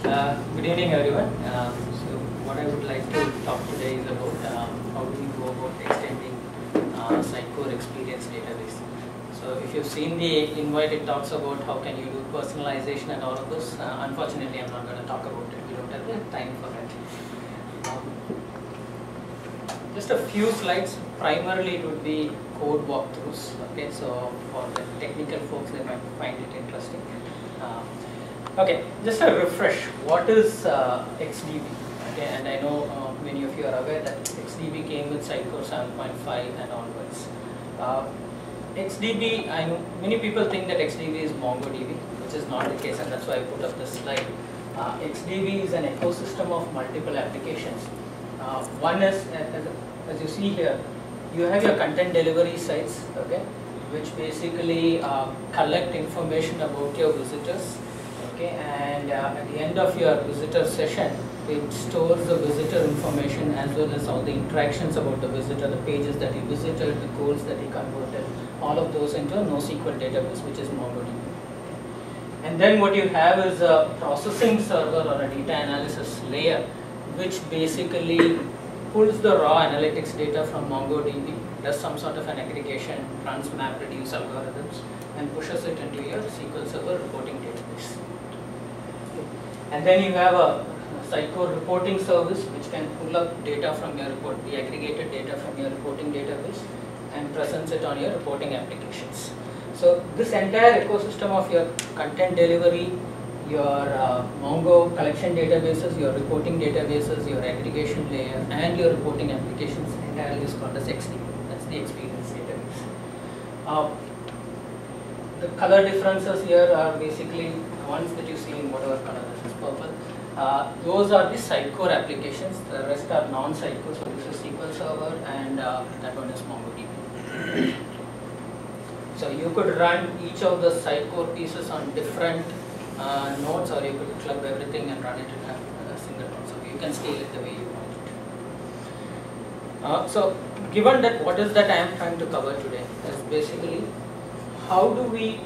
Good evening, everyone. So, what I would like to talk today is about how do we go about extending Sitecore experience database. So, if you've seen the invite, it talks about how can you do personalization and all of this. Unfortunately, I'm not going to talk about it. We don't have the time for it. Just a few slides. Primarily, it would be code walkthroughs. Okay, so for the technical folks, they might find it interesting. Okay, just a refresh. What is XDB? Okay, and I know many of you are aware that XDB came with Sitecore 7.5 and onwards. XDB, I know many people think that XDB is MongoDB, which is not the case, and that's why I put up this slide. XDB is an ecosystem of multiple applications. One is, as you see here, you have your content delivery sites, okay, which basically collect information about your visitors. Okay, and at the end of your visitor session, it stores the visitor information as well as all the interactions about the visitor, the pages that he visited, the goals that he converted, all of those into a NoSQL database, which is MongoDB. And then what you have is a processing server or a data analysis layer, which basically pulls the raw analytics data from MongoDB, does some sort of an aggregation, runs MapReduce algorithms, and pushes it into your SQL Server reporting database. And then you have a Sitecore reporting service which can pull up data from your report, the aggregated data from your reporting database, and presents it on your reporting applications. So this entire ecosystem of your content delivery, your Mongo collection databases, your reporting databases, your aggregation layer, and your reporting applications entirely is called as XDB. That's the experience database. The color differences here are basically the ones that you see in whatever color. This is purple. Those are the Sitecore applications. The rest are non-Sitecore. So this is SQL Server, and that one is MongoDB. So you could run each of the Sitecore pieces on different nodes, or you could club everything and run it in a single node. So you can scale it the way you want it. So given that, what is that I am trying to cover today is basically how do we,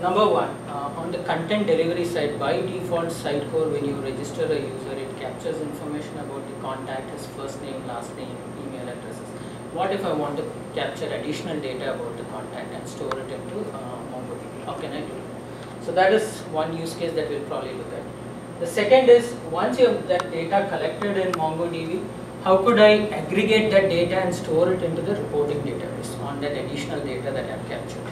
number one, on the content delivery side, by default Sitecore, when you register a user, it captures information about the contact, his first name, last name, email addresses. What if I want to capture additional data about the contact and store it into MongoDB? How can I do it? So that is one use case that we'll probably look at. The second is, once you have that data collected in MongoDB, how could I aggregate that data and store it into the reporting database on that additional data that I've captured?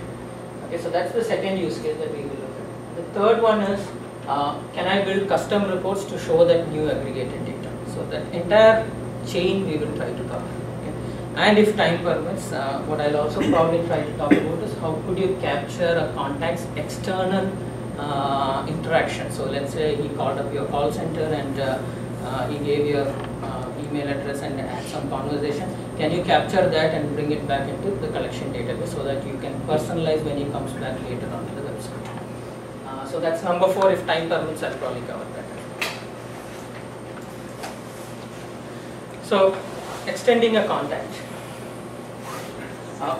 Okay, so that's the second use case that we will look at. The third one is, can I build custom reports to show that new aggregated data? So that entire chain we will try to cover. Okay? And if time permits, what I'll also probably try to talk about is how could you capture a contact's external interaction. So let's say he called up your call center and he gave your email address and had some conversation. Can you capture that and bring it back into the collection database so that you can personalize when he comes back later onto the website? So that's number 4. If time permits, I'll probably cover that. So extending a contact.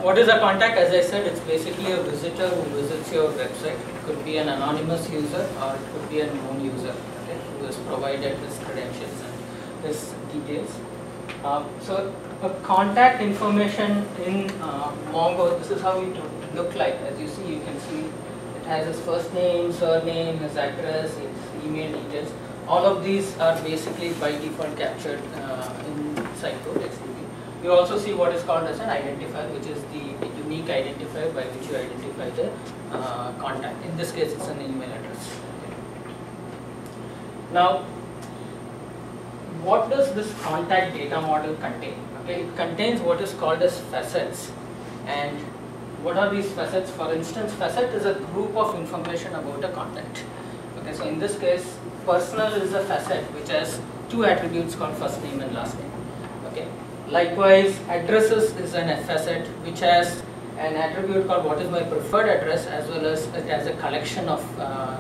What is a contact? As I said, it's basically a visitor who visits your website. It could be an anonymous user or it could be a known user, okay, who has provided his credentials and his details. So a contact information in Mongo, this is how it would look like. As you see, you can see it has his first name, surname, his address, his email details. All of these are basically by default captured in Sitecore XDB. You also see what is called as an identifier, which is the unique identifier by which you identify the contact. In this case, it's an email address. Now, what does this contact data model contain? Okay, it contains what is called as facets. And what are these facets? For instance, facet is a group of information about a contact. Okay, so in this case, personal is a facet which has 2 attributes called first name and last name. Okay. Likewise, addresses is an facet which has an attribute called what is my preferred address, as well as it has a collection of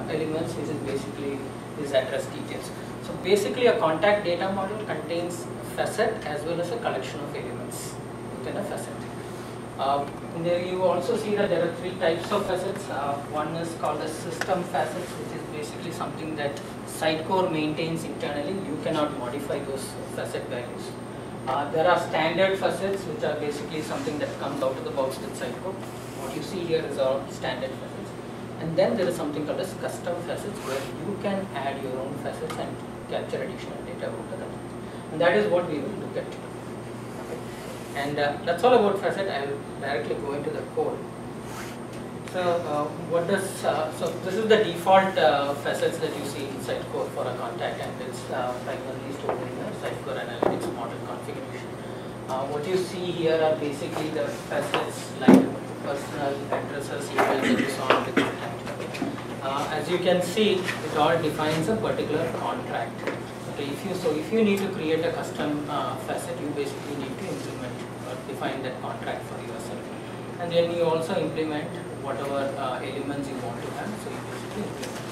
elements which is basically his address details. So basically a contact data model contains a facet as well as a collection of elements within a facet. There you also see that there are three types of facets. One is called as system facets, which is basically something that Sitecore maintains internally. You cannot modify those facet values. There are standard facets, which are basically something that comes out of the box with Sitecore. What you see here is all standard facets. And then there is something called as custom facets, where you can add your own facets and capture additional data over that. And that is what we will look at. And that's all about facet. I will directly go into the code. So so this is the default facets that you see in Sitecore for a contact, and it's primarily stored in the Sitecore Analytics model configuration. What you see here are basically the facets like personal addresses, email that you saw on the contact. As you can see, it all defines a particular contract. Okay, if you need to create a custom facet, you basically need to implement or define that contract for yourself, and then you also implement whatever elements you want to have. So you basically implement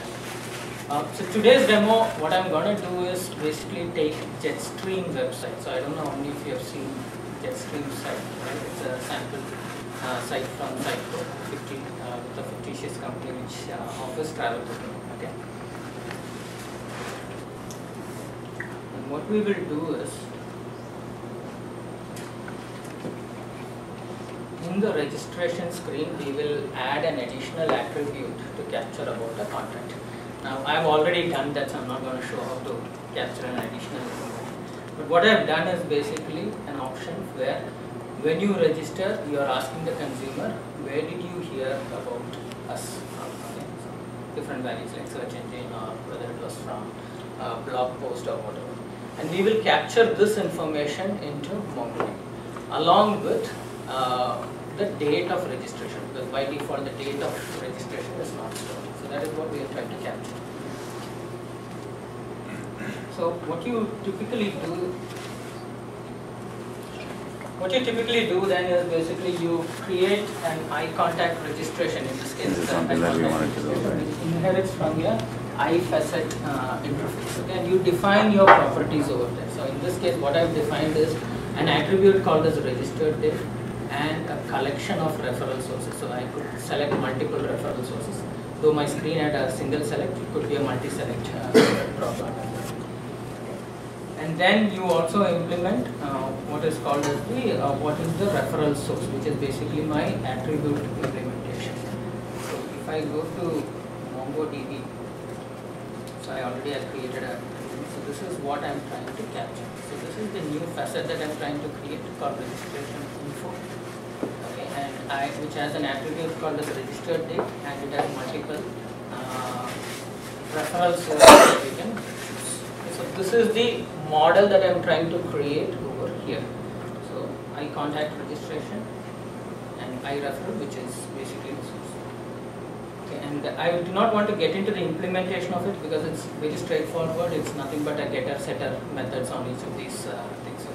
that. So today's demo, what I'm going to do is basically take Jetstream website. So I don't know how many of you have seen Jetstream site. Right? It's a sample site from Sitecore, the fictitious company which offers travel booking. Okay. And what we will do is, in the registration screen, we will add an additional attribute to capture about a contract. Now, I have already done that, so I'm not going to show how to capture an additional information. But what I have done is basically an option where, when you register, you are asking the consumer, where did you hear about us from? Okay, so different values like search engine, or whether it was from a blog post or whatever. And we will capture this information into MongoDB along with the date of registration, because by default the date of registration is not stored. So that is what we are trying to capture. So what you typically do then is basically you create an iContact registration. In this case, it inherits from your iFacet interface. Okay? And you define your properties over there. So in this case, what I have defined is an attribute called as registered date and a collection of referral sources. So I could select multiple referral sources. Though my screen had a single select, it could be a multi-select problem. And then you also implement what is called as what is the referral source, which is basically my attribute implementation. So if I go to MongoDB, so I already have created a, so this is what I am trying to capture. So this is the new facet that I am trying to create called registration info. Okay, and which has an attribute called as registered date, and it has multiple referral sources that we can choose. So this is the model that I am trying to create over here. So iContact registration and iReferral, which is basically the source. Okay, and I do not want to get into the implementation of it because it's very straightforward. It's nothing but a getter setter methods on each of these things. So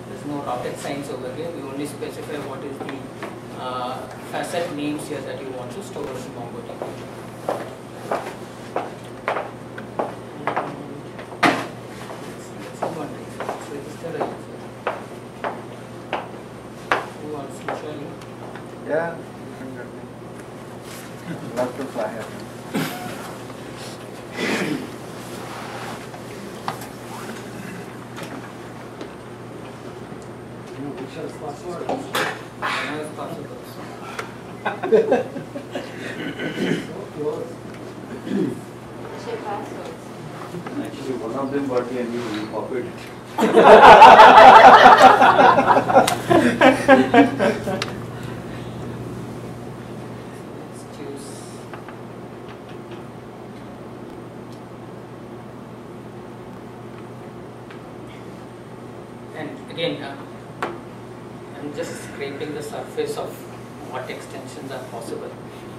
there's no rocket science over here. We only specify what is the facet names here that you want to store in MongoDB. Yeah, love to fly here. Actually, one of them got here and you copied it. And again, I'm just scraping the surface of what extensions are possible.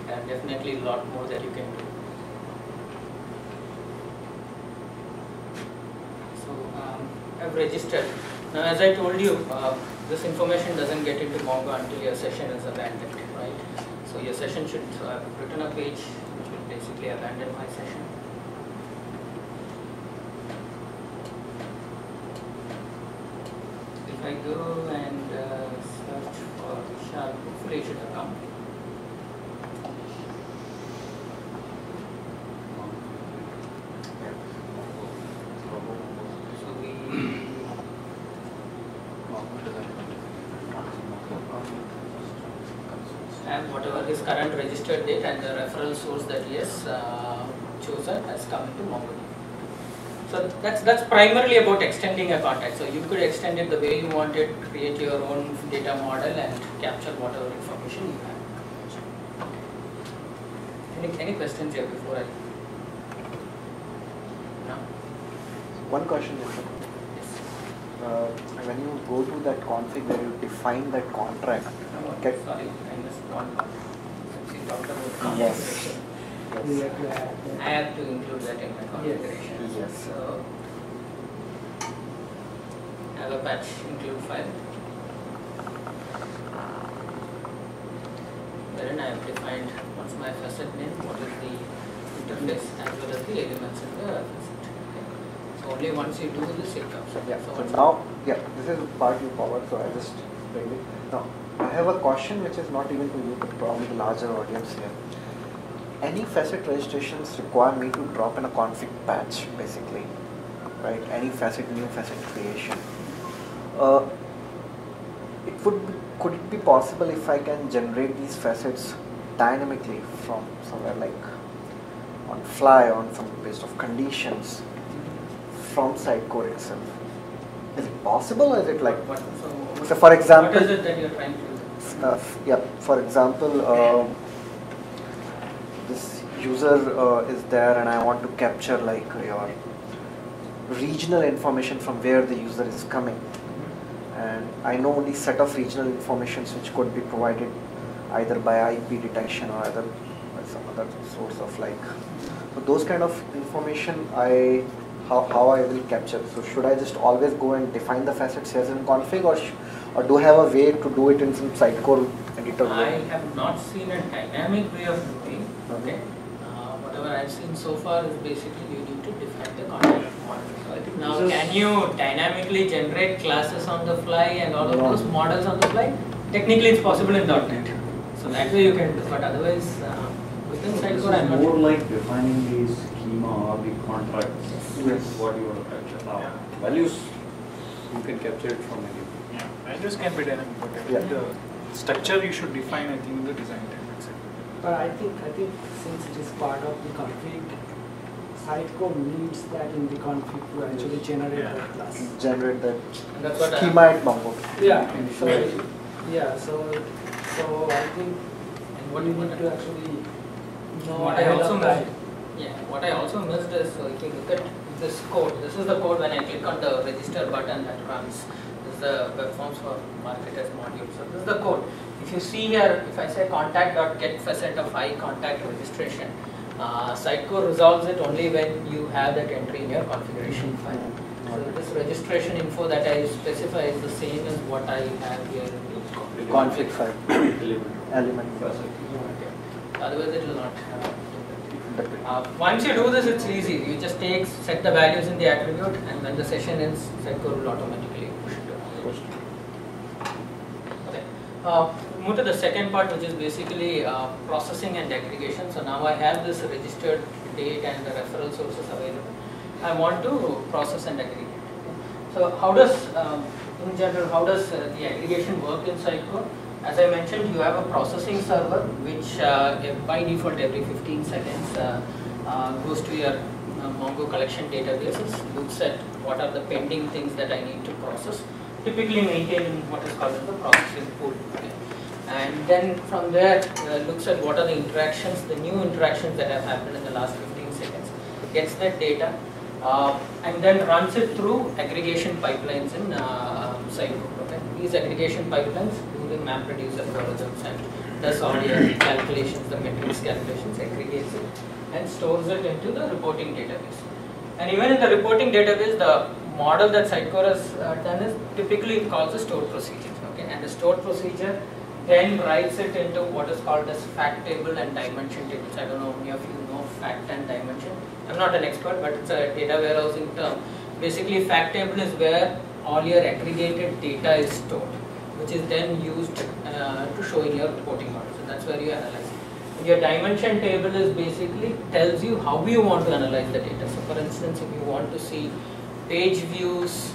There are definitely a lot more that you can do. So I've registered. Now, as I told you, this information doesn't get into Mongo until your session is abandoned, right? So your session should have written a page which will basically abandon my session. If I go and search for Vishal, configuration account. So we have whatever his current registered date and the referral source that he has chosen has come into MongoDB. So that's primarily about extending a contact. So you could extend it the way you want it, create your own data model and capture whatever information you have. Any questions here before I? No? One question is, Yes. when you go to that config where you define that contract, No, okay. sorry, I missed one part. Since you talked about Yes. configuration. We have to add that. I have to include that in my configuration. Yes. So I have a patch include file wherein I have defined what's my facet name, what is the interface as well as the elements in the facet. Okay. So only once you do this it comes. Yeah. So So once now, yeah, this is the part you covered. So I just bring it. Now, I have a question which is not even to you, but probably the larger audience here. Any facet registrations require me to drop in a config patch, basically, right? Any facet, new facet creation. Could it be possible if I can generate these facets dynamically from somewhere like on fly, on some based of conditions from Sitecore itself? Is it possible, or is it like? So for example, what is it that you're trying to do? yeah, for example, this user is there and I want to capture like your regional information from where the user is coming, and I know only set of regional informations which could be provided either by IP detection or either by some other source of like, so those kind of information how I will capture. So should I just always go and define the facets as in config, or do I have a way to do it in some Sitecore editor? I have not seen a dynamic way of doing. Okay. Whatever I've seen so far is basically you need to define the contact model. Now, can you dynamically generate classes on the fly and all of those models on the fly? Technically, it's possible in .NET. So that way you can do, but otherwise, within This Sitecore, I'm is not. more like defining the schema or the contracts. Yes. What you want to capture. Now, values, you can capture it from anywhere. Yeah, values can be dynamic, but I Yeah. think the structure you should define, I think, in the design time itself. But I think since it is part of the config, Sitecore needs that in the config to actually generate Yeah. that class. Generate that That's what schema at Mongo. Yeah. So Yeah. yeah. So I think And what you you need want to actually know What I ahead also of time. missed, yeah, what I also missed is, if you look at this code, this is the code when I click on the register button that runs. This is the web forms for marketers module. So this is the code. If you see here, if I say contact.get facet of I contact registration, Sitecore resolves it only when you have that entry in your configuration file. So this registration info that I specify is the same as what I have here in the Config file element. Okay. Otherwise, it will not have. That- Once you do this, it's easy. You just set the values in the attribute, and when the session ends, Sitecore will automatically push it. Okay. Move to the second part, which is basically processing and aggregation. So now I have this registered date and the referral sources available. I want to process and aggregate. So how does, in general, how does the aggregation work in Sitecore? As I mentioned, you have a processing server which by default every 15 seconds goes to your Mongo collection databases, looks at what are the pending things that I need to process, typically maintained in what is called as the processing pool. Okay. And then from there looks at what are the interactions, the new interactions that have happened in the last 15 seconds, gets that data and then runs it through aggregation pipelines in Sitecore. Okay. These aggregation pipelines do the map reduce algorithms and does all your calculations, the metrics calculations, aggregates it and stores it into the reporting database. And even in the reporting database, the model that Sitecore has done is typically it calls a stored procedure. Okay, and the stored procedure then writes it into what is called as fact table and dimension tables. I don't know how many of you know fact and dimension. I'm not an expert, but it's a data warehousing term. Basically, fact table is where all your aggregated data is stored. which is then used to show in your reporting model. So that's where you analyze. Your dimension table is basically tells you how you want to analyze the data. So for instance, if you want to see page views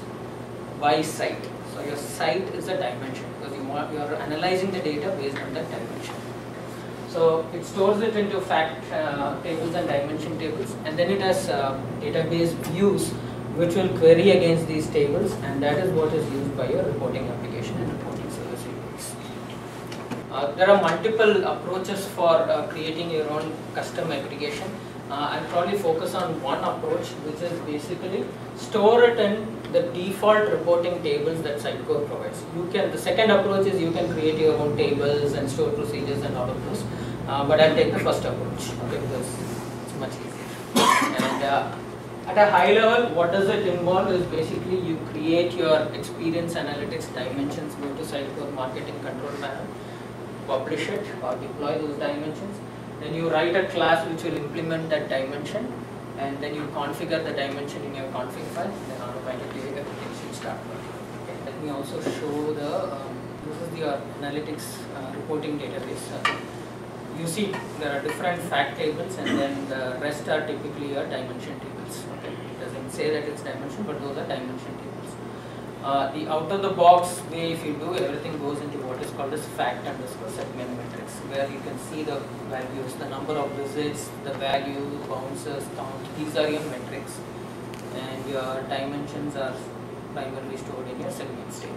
by site, so your site is a dimension because you are analyzing the data based on that dimension. So it stores it into fact tables and dimension tables, and then it has database views which will query against these tables, and that is what is used by your reporting application and reporting service reports. There are multiple approaches for creating your own custom aggregation. I'll probably focus on one approach, which is basically store it in the default reporting tables that Sitecore provides. The second approach is you can create your own tables and store procedures and all of those. But I'll take the first approach, okay, because it's much easier. And at a high level, what does it involve is basically you create your experience analytics dimensions, go to Sitecore marketing control panel, publish it or deploy those dimensions. Then you write a class which will implement that dimension, and then you configure the dimension in your config file, and then automatically everything should start working. Okay, let me also show this is your analytics reporting database. You see there are different fact tables, and then the rest are typically your dimension tables. Okay, it doesn't say that it's dimension, but those are dimension tables. The out of the box way, if you do, everything goes into what is called as fact underscore segment metrics, where you can see the values, the number of visits, the value, bounces, count. These are your metrics, and your dimensions are primarily stored in your segments table.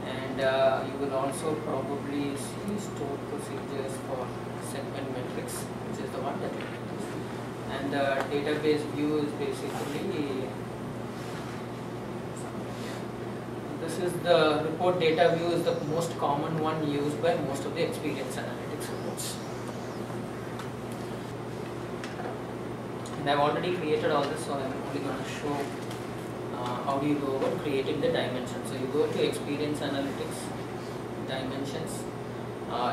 And you will also probably see stored procedures for segment metrics, which is the one that you use. And the database view is basically, this is the report data view, is the most common one used by most of the experience analytics reports. And I've already created all this, so I'm only going to show how do you go about creating the dimensions. So you go to experience analytics, dimensions.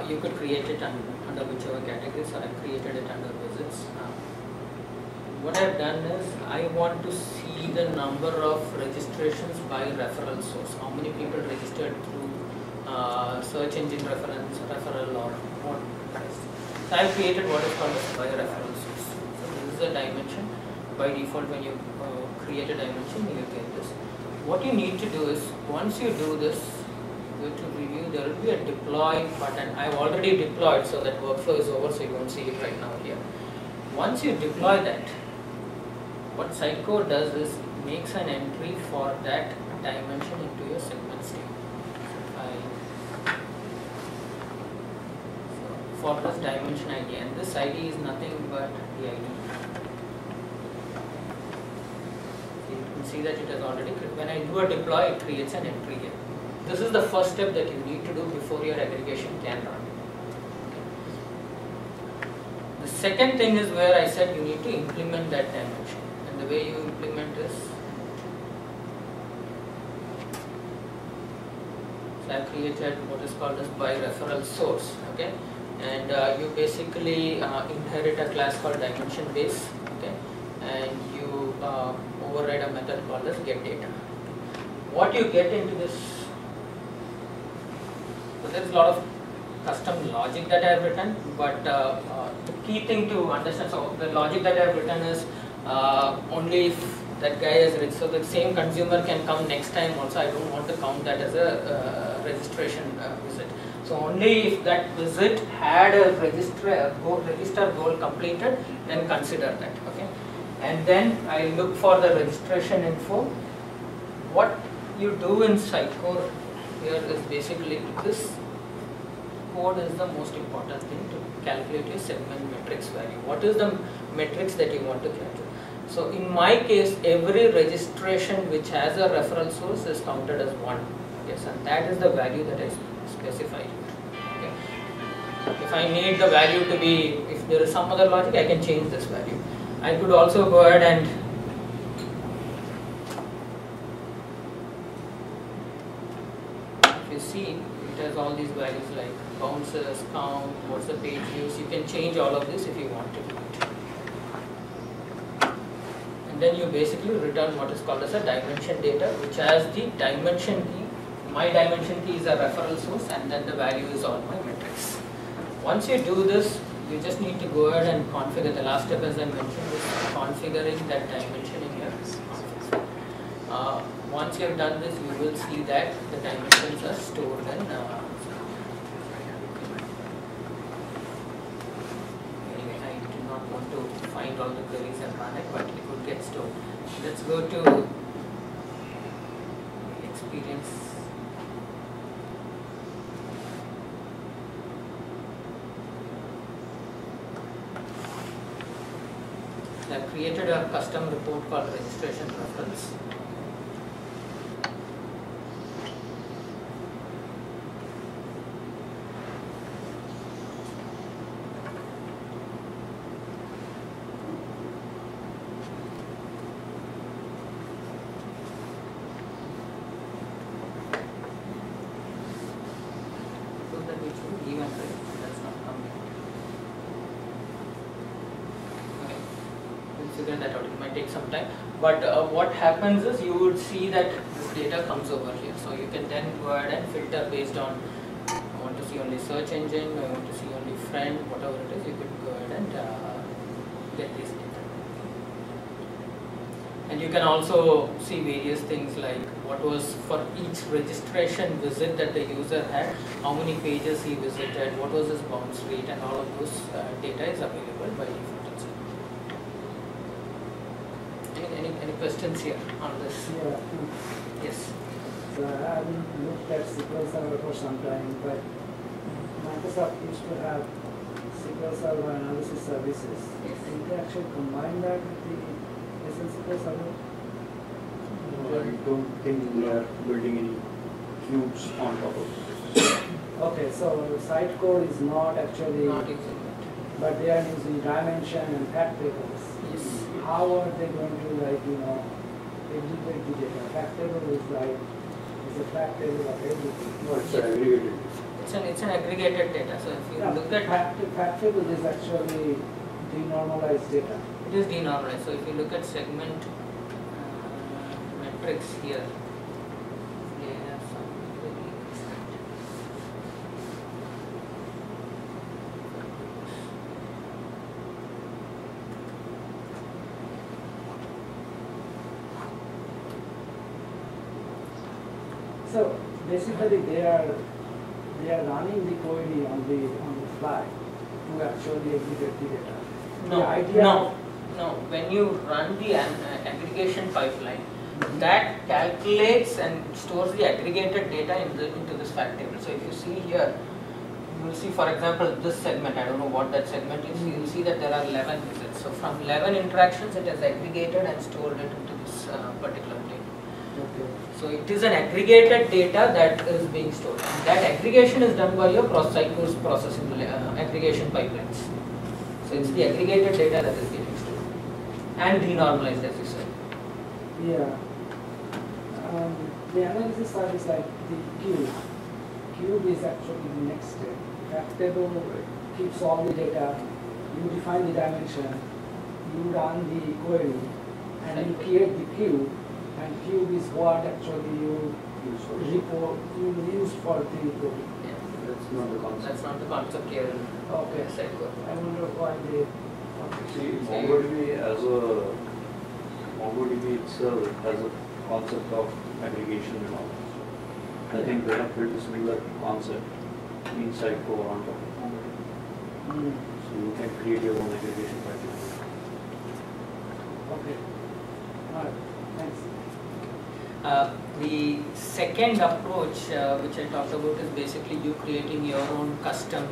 You could create it under whichever category. So I've created it under visits. What I've done is I want to see the number of registrations by referral source. How many people registered through search engine referral or what. So I've created what is called as by referral source. So this is a dimension. By default, when you create a dimension, you get this. What you need to do is, once you do this, go to review, there will be a deploy button. I've already deployed, so that workflow is over, so you won't see it right now here. Once you deploy that, what Sitecore does is makes an entry for that dimension into your segments table. So for this dimension ID, and this ID is nothing but the ID. See that it has already, when I do a deploy, it creates an entry here. This is the first step that you need to do before your aggregation can run. Okay. The second thing is where I said you need to implement that dimension, and the way you implement is, so I created what is called as by referral source, okay, and you basically inherit a class called dimension base, okay, and you override a method called as get data. What you get into this, so there's a lot of custom logic that I have written, but the key thing to understand, so the logic that I have written is only if that guy is rich, so the same consumer can come next time also. I don't want to count that as a registration visit. So only if that visit had a register goal completed, then consider that, okay. And then I look for the registration info. What you do in Sitecore here is basically, this code is the most important thing to calculate your segment metrics value. What is the metrics that you want to capture? So in my case, every registration which has a referral source is counted as 1. Yes, and that is the value that I specified here. Okay. If I need the value to be, if there is some other logic, I can change this value. I could also go ahead and if you see, it has all these values like bounces, count, what's the page views. You can change all of this if you want to do it. And then you basically return what is called as a dimension data, which has the dimension key my dimension key is a referral source, and then the value is all my metrics. Once you do this, you just need to go ahead and configure. The last step, as I mentioned, is configuring that dimension in your config. Once you have done this, you will see that the dimensions are stored in. Anyway, I do not want to find all the queries and run it, but it would get stored. Let's go to experience. I created a custom report called registration reference. So that we should give and right. That's not coming. Okay. We'll figure that out. It might take some time. But what happens is you would see that this data comes over here. So you can then go ahead and filter based on, I want to see only search engine, I want to see only friend, whatever it is, you could go ahead and get this data. And you can also see various things like what was for each registration visit that the user had, how many pages he visited, what was his bounce rate, and all of those data is available by default. Any questions here on this? Yeah. Yes. So I haven't looked at SQL Server for some time, but Microsoft used to have SQL Server analysis services. Yes. Did they actually combine that with the SQL Server? I don't think we are building any cubes on top of it. Okay, so site code is not actually, Not using that. but they are using dimension and fact tables. Yes. How are they going to aggregate the data? Fact table is a fact table of everything. No, it's aggregated. It's an aggregated data. So if you look at fact table is actually denormalized data. it is denormalized. So if you look at segment metrics here, they have some very exact. So basically they are running the query on the fly to actually aggregate the data. No, The idea no. When you run the aggregation pipeline, that calculates and stores the aggregated data into this fact table. So if you see here, you will see, for example, this segment. I don't know what that segment is. You will see that there are 11 visits. So from 11 interactions, it is aggregated and stored it into this particular data. Okay. So it is an aggregated data that is being stored. And that aggregation is done by your cross-site processing aggregation pipelines. So it's the aggregated data that is getting stored and denormalized, as you said. Yeah. The analysis side is like the cube. Cube is actually the next step. Fact table keeps all the data. You define the dimension. You run the query, and you create the cube. And cube is what actually you report, you use for the reporting. Yeah. That's not the concept. That's not the concept here in Okay. Sitecore. I wonder why they. See, MongoDB itself has a concept of aggregation and all. I think they have built a similar concept inside core on top of MongoDB. So you can create your own aggregation pipeline. Okay. All right. Thanks. The second approach which I talked about is basically you creating your own custom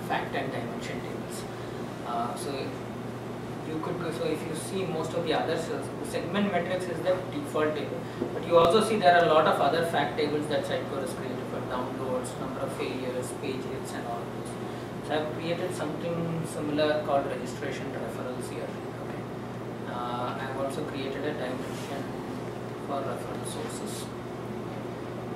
fact and dimension tables. So if you see most of the others, segment metrics is the default table, but you also see there are a lot of other fact tables that Sitecore has created for downloads, number of failures, page hits, and all of those. So I've created something similar called registration referrals here. Okay. I've also created a dimension for reference sources,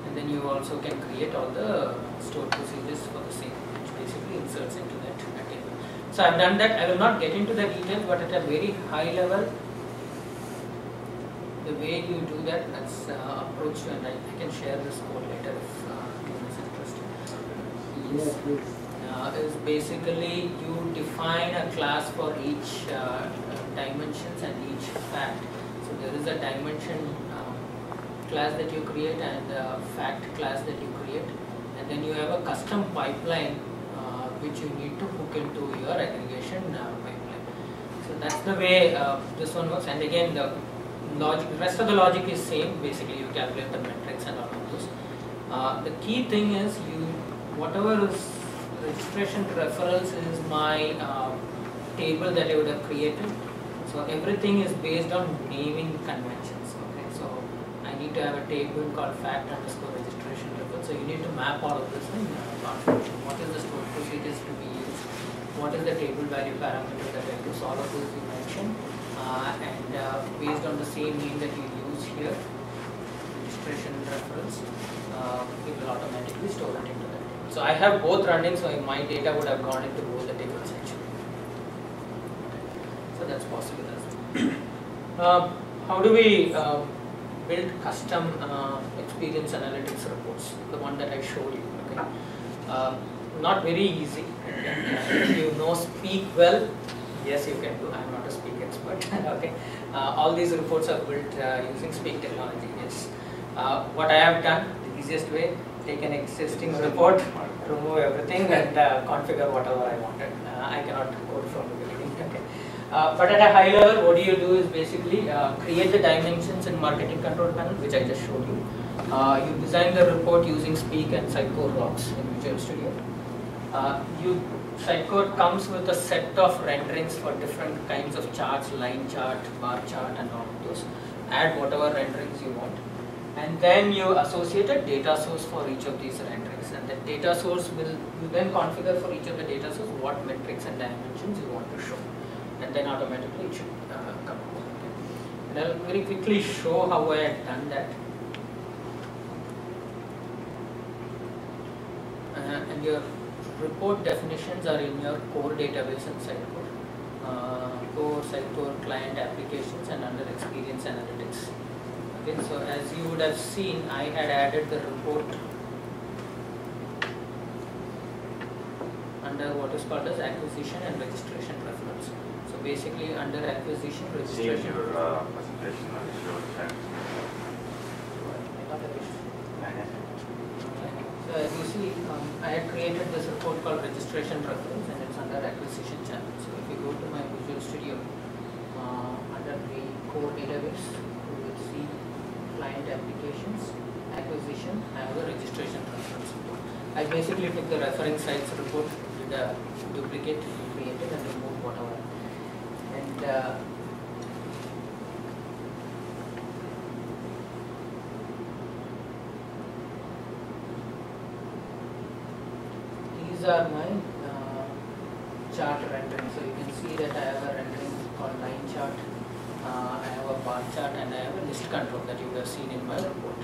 and then you also can create all the stored procedures for the same, which basically inserts into that table. So I've done that. I will not get into the details, but at a very high level, the way you do that, let's approach you, and I can share this code later if anyone is interested. Yes, please. Is basically you define a class for each dimensions and each fact. So there is a dimension class that you create and a fact class that you create, and then you have a custom pipeline which you need to hook into your aggregation pipeline. So that's the way this one works. And again, the rest of the logic is same. Basically, you calculate the metrics and all of those. The key thing is whatever is registration referrals is my table that I would have created. So everything is based on naming conventions. Okay, so I need to have a table called fact underscore registration reference. So you need to map all of this in configuration. What is the stored procedures to be used? What is the table value parameter that I use? All of those you mentioned, and based on the same name that you use here, registration reference, it will automatically store it into that. So I have both running, so my data would have gone into both the tables actually. So that's possible as well. How do we build custom experience analytics reports? The one that I showed you. Okay, not very easy. If you know Speak well, yes, you can do. I'm not a Speak expert. Okay, all these reports are built using Speak technology. Yes. What I have done, the easiest way, take an existing report, remove everything, and configure whatever I wanted. I cannot code from the beginning. Okay. But at a high level, what you do is basically create the dimensions in marketing control panel, which I just showed you. You design the report using Speak and Sitecore logs in Visual Studio. Sitecore comes with a set of renderings for different kinds of charts, line chart, bar chart, and all of those. Add whatever renderings you want. And then you associate a data source for each of these renderings, and the data source you then configure for each of the data source what metrics and dimensions you want to show, and then automatically it should come out. Okay. And I'll very quickly show how I had done that. And your report definitions are in your core database in Sitecore. Core, Sitecore, client applications, and under experience analytics. Okay, so as you would have seen, I had added the report under what is called as acquisition and registration reference. So basically under acquisition, registration. See your presentation on your chat. So as you see, I had created this report called registration reference, and it's under acquisition channel. So if you go to my Visual Studio, under the core database, you will see client applications, acquisition, I have a registration reference. I basically took the referring sites report, did a duplicate, created, and removed whatever. And these are my chart renderings. So you can see that I have a rendering called line chart. I have a bar chart, and I have a list control that you would have seen in my report.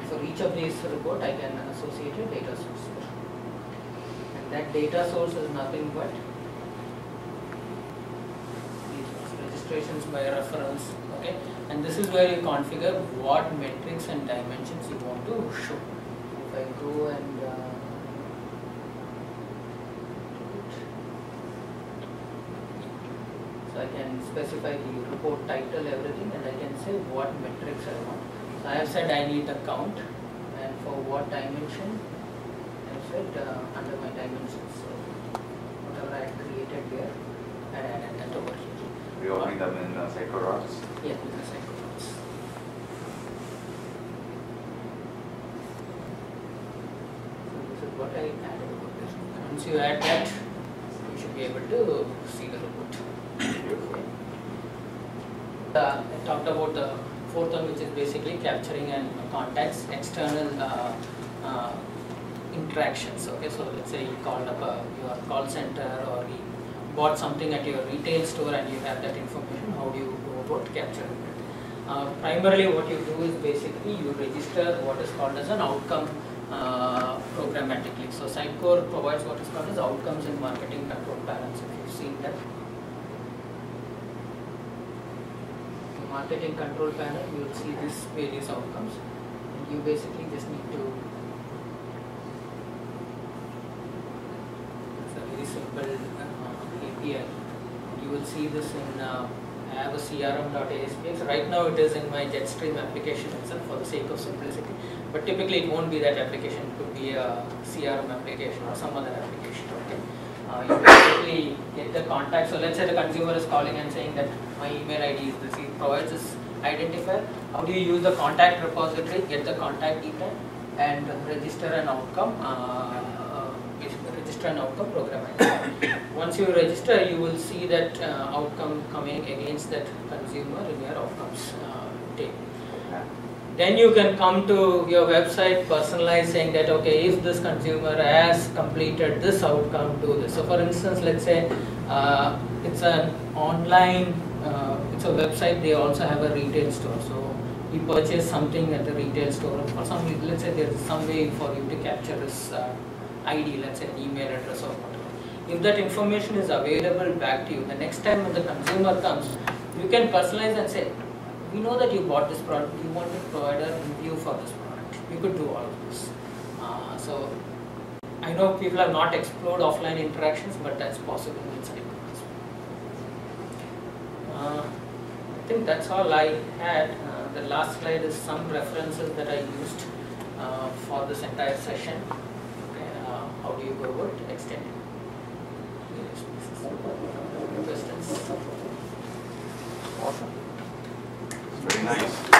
For each of these report, I can associate a data source. And that data source is nothing but these registrations by reference. Okay, and this is where you configure what metrics and dimensions you want to show. If I go and so I can specify the report title, everything, and I can say what metrics I want. So I have said I need a count, and for what dimension, I have said under my dimensions. So whatever I had created here, I added that over here. We opening them in Sitecore Rocks. Yeah, in the Sitecore Rocks. So this is what I added over there. Once you add that, you should be able to see the report. I talked about the fourth one, which is basically capturing and contacts external interactions. Okay, so let's say you called up your call center, or you bought something at your retail store and you have that information. How do you go about capturing it? Primarily, what you do is basically you register what is called as an outcome programmatically. So Sitecore provides what is called as outcomes in marketing control panels. If you've seen that. marketing control panel, you will see this various outcomes. And you basically just need to, it's a very simple API. You will see this in, I have a crm.asp. So right now it is in my Jetstream application itself for the sake of simplicity. But typically it won't be that application, it could be a CRM application or some other application. Okay? You basically get the contact. So let's say the consumer is calling and saying that my email ID is this. He provides this identifier. How do you use the contact repository, get the contact detail, and register an outcome? Register an outcome program ID. Once you register, you will see that outcome coming against that consumer in your outcomes table. Then you can come to your website, personalize, saying that okay, if this consumer has completed this outcome, do this. So for instance, let's say it's an online, it's a website, they also have a retail store. So you purchase something at the retail store. For some reason, let's say there is some way for you to capture this ID, let's say an email address or whatever. If that information is available back to you, the next time when the consumer comes, you can personalize and say, we know that you bought this product, you want to provide a review for this product. You could do all of this. So I know people have not explored offline interactions, but that's possible inside. I think that's all I had. The last slide is some references that I used for this entire session. Okay, how do you go about extending? Questions? Awesome. Very nice.